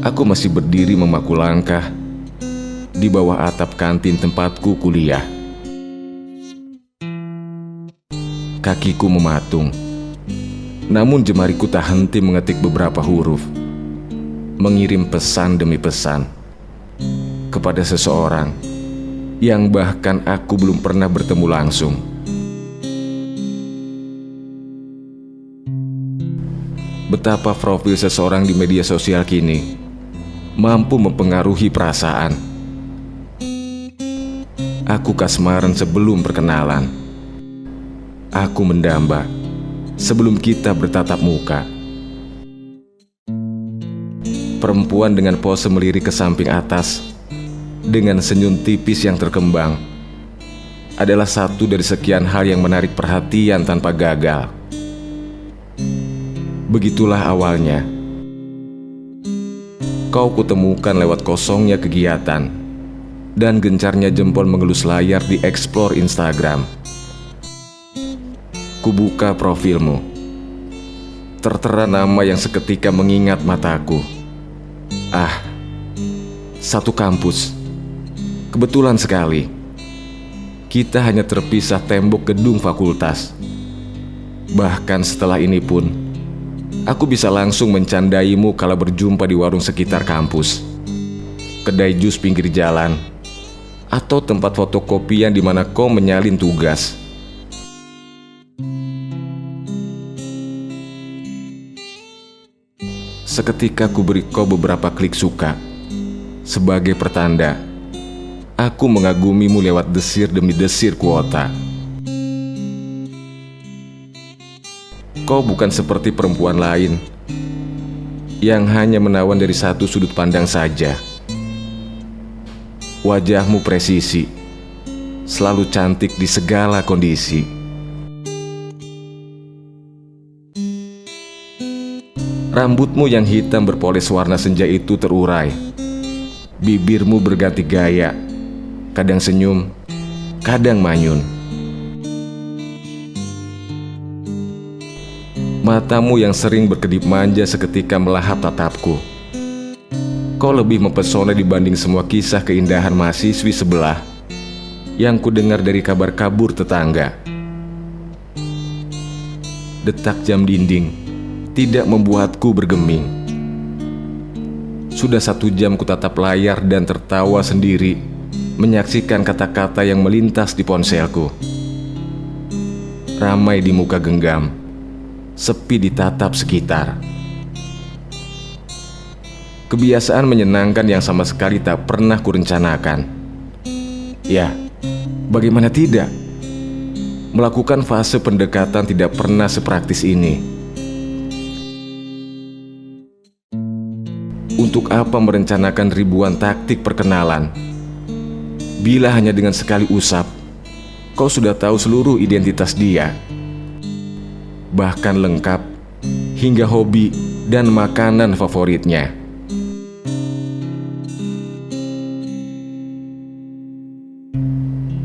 Aku masih berdiri memaku langkah di bawah atap kantin tempatku kuliah. Kakiku mematung, namun jemariku tak henti mengetik beberapa huruf, mengirim pesan demi pesan kepada seseorang yang bahkan aku belum pernah bertemu langsung. Betapa profil seseorang di media sosial kini mampu mempengaruhi perasaan. Aku kasmaran sebelum perkenalan. Aku mendamba sebelum kita bertatap muka. Perempuan dengan pose melirik ke samping atas dengan senyum tipis yang terkembang adalah satu dari sekian hal yang menarik perhatian tanpa gagal. Begitulah awalnya. Kau kutemukan lewat kosongnya kegiatan dan gencarnya jempol mengelus layar di explore Instagram. Kubuka profilmu. Tertera nama yang seketika mengingat mataku. Ah, satu kampus. Kebetulan sekali. Kita hanya terpisah tembok gedung fakultas. Bahkan setelah ini pun, aku bisa langsung mencandaimu kalau berjumpa di warung sekitar kampus, kedai jus pinggir jalan, atau tempat fotokopian di mana kau menyalin tugas. Seketika ku beri kau beberapa klik suka. Sebagai pertanda, aku mengagumimu lewat desir demi desir kuota. Kau bukan seperti perempuan lain yang hanya menawan dari satu sudut pandang saja. Wajahmu presisi, selalu cantik di segala kondisi. Rambutmu yang hitam berpoles warna senja itu terurai. Bibirmu berganti gaya, kadang senyum, kadang manyun. Matamu yang sering berkedip manja seketika melahap tatapku. Kau lebih mempesona dibanding semua kisah keindahan mahasiswi sebelah yang kudengar dari kabar kabur tetangga. Detak jam dinding tidak membuatku bergeming. Sudah 1 jam kutatap layar dan tertawa sendiri menyaksikan kata-kata yang melintas di ponselku. Ramai di muka genggam, sepi di tatap sekitar. Kebiasaan menyenangkan yang sama sekali tak pernah kurencanakan. Ya, bagaimana tidak? Melakukan fase pendekatan tidak pernah sepraktis ini. Untuk apa merencanakan ribuan taktik perkenalan bila hanya dengan sekali usap kau sudah tahu seluruh identitas dia, bahkan lengkap hingga hobi dan makanan favoritnya.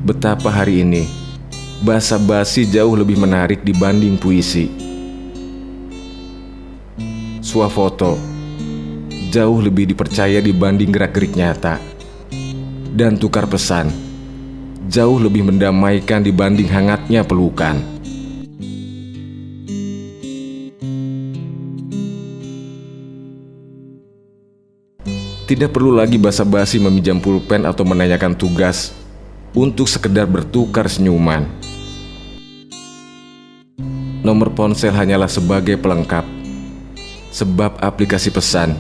Betapa hari ini basa-basi jauh lebih menarik dibanding puisi. Swafoto jauh lebih dipercaya dibanding gerak-gerik nyata. Dan tukar pesan jauh lebih mendamaikan dibanding hangatnya pelukan. Tidak perlu lagi basa-basi meminjam pulpen atau menanyakan tugas untuk sekedar bertukar senyuman. Nomor ponsel hanyalah sebagai pelengkap, sebab aplikasi pesan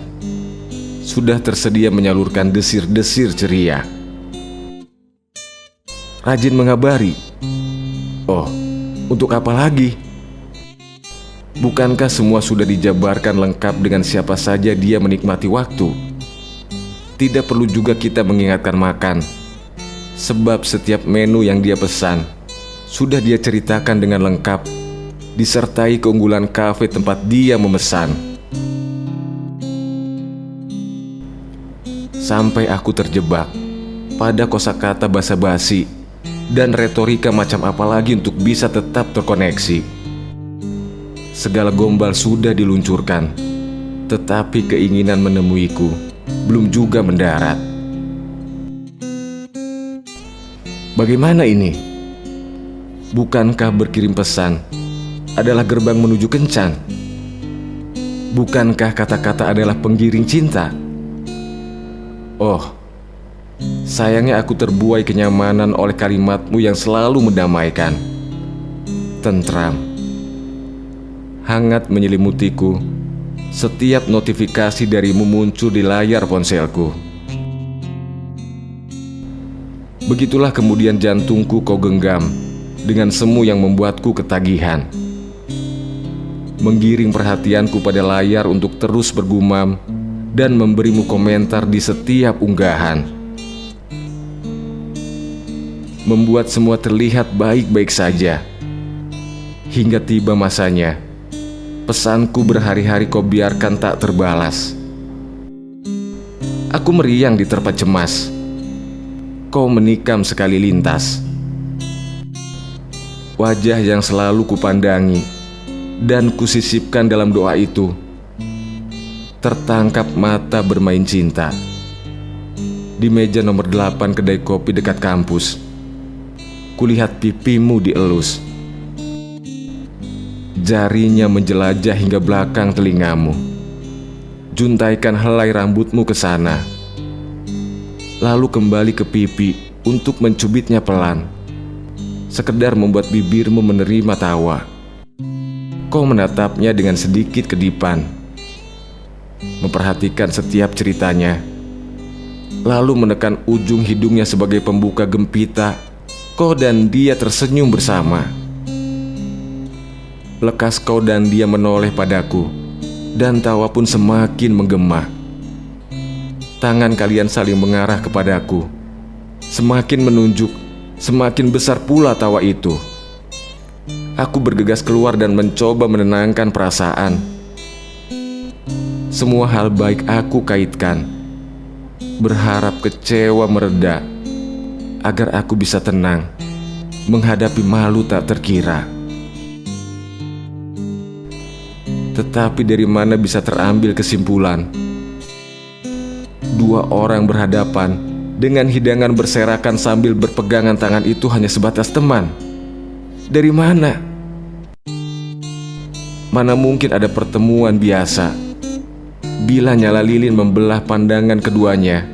sudah tersedia menyalurkan desir-desir ceria. Rajin mengabari. Oh, untuk apa lagi? Bukankah semua sudah dijabarkan lengkap dengan siapa saja dia menikmati waktu? Tidak perlu juga kita mengingatkan makan, sebab setiap menu yang dia pesan sudah dia ceritakan dengan lengkap, disertai keunggulan kafe tempat dia memesan. Sampai aku terjebak pada kosakata basa-basi dan retorika macam apa lagi untuk bisa tetap terkoneksi. Segala gombal sudah diluncurkan, tetapi keinginan menemuiku belum juga mendarat. Bagaimana ini? Bukankah berkirim pesan adalah gerbang menuju kencan? Bukankah kata-kata adalah penggiring cinta? Oh, sayangnya aku terbuai kenyamanan oleh kalimatmu yang selalu mendamaikan. Tentram, hangat menyelimutiku setiap notifikasi darimu muncul di layar ponselku. Begitulah kemudian jantungku kau genggam dengan semu yang membuatku ketagihan, menggiring perhatianku pada layar untuk terus bergumam dan memberimu komentar di setiap unggahan, membuat semua terlihat baik-baik saja. Hingga tiba masanya, pesanku berhari-hari kau biarkan tak terbalas. Aku meriang diterpa cemas. Kau menikam sekali lintas. Wajah yang selalu kupandangi dan kusisipkan dalam doa itu tertangkap mata bermain cinta. Di meja nomor 8 kedai kopi dekat kampus, kulihat pipimu dielus. Jarinya menjelajah hingga belakang telingamu. Juntaikan helai rambutmu ke sana, lalu kembali ke pipi untuk mencubitnya pelan, sekedar membuat bibirmu menerima tawa. Kau menatapnya dengan sedikit kedipan, memperhatikan setiap ceritanya, lalu menekan ujung hidungnya sebagai pembuka gempita. Kau dan dia tersenyum bersama. Lekas kau dan dia menoleh padaku, dan tawa pun semakin menggema. Tangan kalian saling mengarah kepadaku. Semakin menunjuk, semakin besar pula tawa itu. Aku bergegas keluar dan mencoba menenangkan perasaan. Semua hal baik aku kaitkan, berharap kecewa mereda, agar aku bisa tenang menghadapi malu tak terkira. Tetapi dari mana bisa terambil kesimpulan? Dua orang berhadapan dengan hidangan berserakan sambil berpegangan tangan itu hanya sebatas teman. Dari mana? Mana mungkin ada pertemuan biasa bila nyala lilin membelah pandangan keduanya,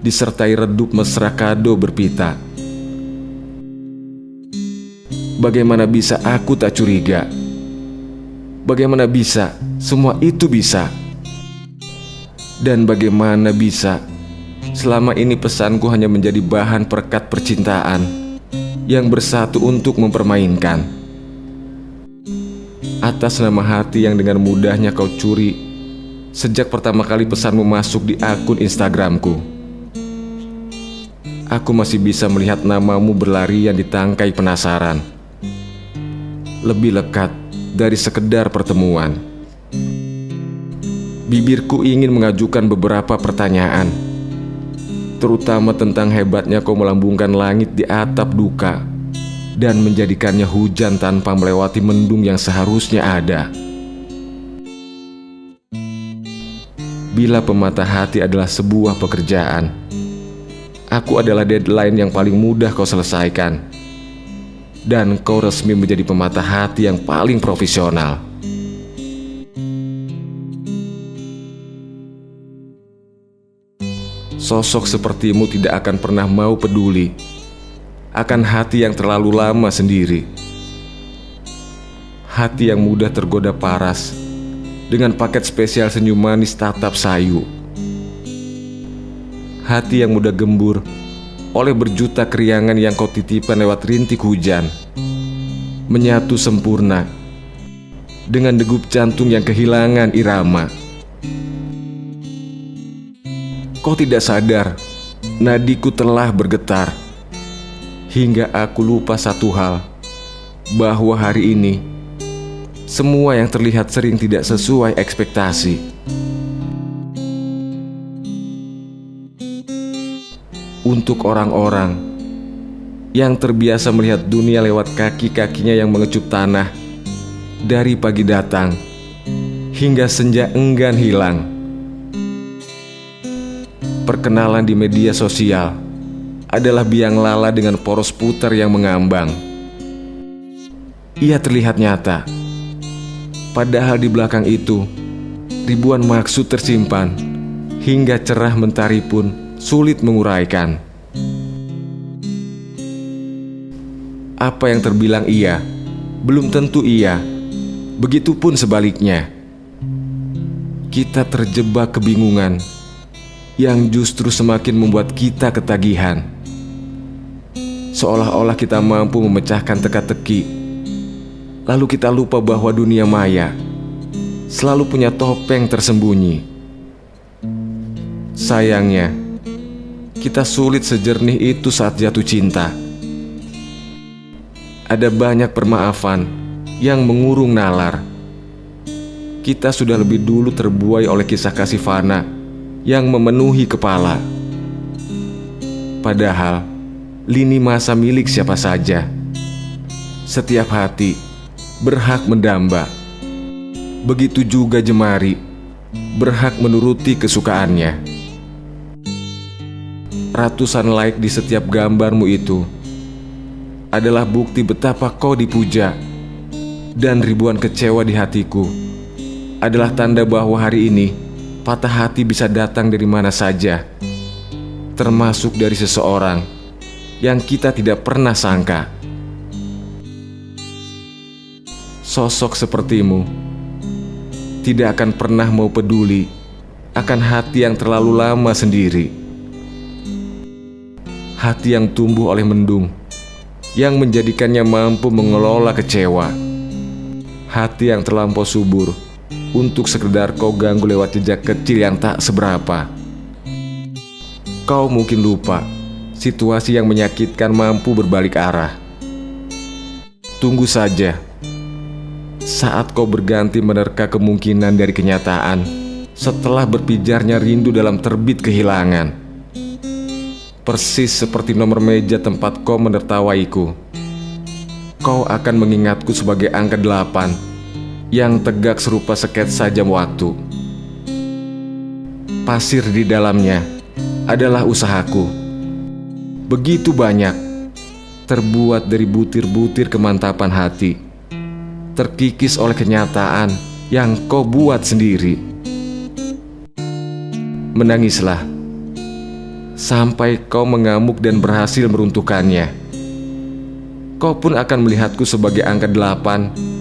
disertai redup mesra kado berpita. Bagaimana bisa aku tak curiga? Bagaimana bisa semua itu bisa? Dan bagaimana bisa selama ini pesanku hanya menjadi bahan perekat percintaan yang bersatu untuk mempermainkan? Atas nama hati yang dengan mudahnya kau curi sejak pertama kali pesanmu masuk di akun Instagramku, aku masih bisa melihat namamu berlarian di tangkai penasaran. Lebih lekat dari sekedar pertemuan. Bibirku ingin mengajukan beberapa pertanyaan, terutama tentang hebatnya kau melambungkan langit di atap duka dan menjadikannya hujan tanpa melewati mendung yang seharusnya ada. Bila pematah hati adalah sebuah pekerjaan, aku adalah deadline yang paling mudah kau selesaikan. Dan kau resmi menjadi pematah hati yang paling profesional. Sosok sepertimu tidak akan pernah mau peduli akan hati yang terlalu lama sendiri. Hati yang mudah tergoda paras dengan paket spesial senyum manis tatap sayu. Hati yang mudah gembur oleh berjuta keriangan yang kau titipkan lewat rintik hujan, menyatu sempurna dengan degup jantung yang kehilangan irama. Kau tidak sadar, nadiku telah bergetar, hingga aku lupa satu hal, bahwa hari ini semua yang terlihat sering tidak sesuai ekspektasi. Untuk orang-orang yang terbiasa melihat dunia lewat kaki-kakinya yang mengecup tanah, dari pagi datang hingga senja enggan hilang. perkenalan di media sosial adalah biang lala dengan poros putar yang mengambang. Ia terlihat nyata, padahal di belakang itu ribuan maksud tersimpan, hingga cerah mentari pun sulit menguraikan. Apa yang terbilang iya, belum tentu iya. Begitupun sebaliknya. Kita terjebak kebingungan yang justru semakin membuat kita ketagihan. Seolah-olah kita mampu memecahkan teka-teki, lalu kita lupa bahwa dunia maya selalu punya topeng tersembunyi. Sayangnya, kita sulit sejernih itu saat jatuh cinta. Ada banyak permaafan yang mengurung nalar. Kita sudah lebih dulu terbuai oleh kisah kasih fana yang memenuhi kepala. Padahal, lini masa milik siapa saja. Setiap hati berhak mendamba. Begitu juga jemari berhak menuruti kesukaannya. Ratusan like di setiap gambarmu itu adalah bukti betapa kau dipuja. Dan ribuan kecewa di hatiku adalah tanda bahwa hari ini patah hati bisa datang dari mana saja, termasuk dari seseorang yang kita tidak pernah sangka. Sosok sepertimu tidak akan pernah mau peduli akan hati yang terlalu lama sendiri. Hati yang tumbuh oleh mendung, yang menjadikannya mampu mengelola kecewa. Hati yang terlampau subur untuk sekedar kau ganggu lewat jejak kecil yang tak seberapa. Kau mungkin lupa, situasi yang menyakitkan mampu berbalik arah. Tunggu saja. Saat kau berganti menerka kemungkinan dari kenyataan setelah berpijarnya rindu dalam terbit kehilangan. Persis seperti nomor meja tempat kau menertawaiku, kau akan mengingatku sebagai angka 8 yang tegak serupa sketsa jam waktu. Pasir di dalamnya adalah usahaku. Begitu banyak, terbuat dari butir-butir kemantapan hati, terkikis oleh kenyataan yang kau buat sendiri. Menangislah sampai kau mengamuk dan berhasil meruntuhkannya. Kau pun akan melihatku sebagai angka 8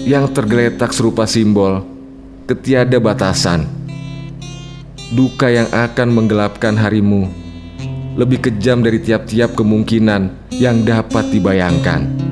yang tergeletak serupa simbol ketiada batasan. Duka yang akan menggelapkan harimu lebih kejam dari tiap-tiap kemungkinan yang dapat dibayangkan.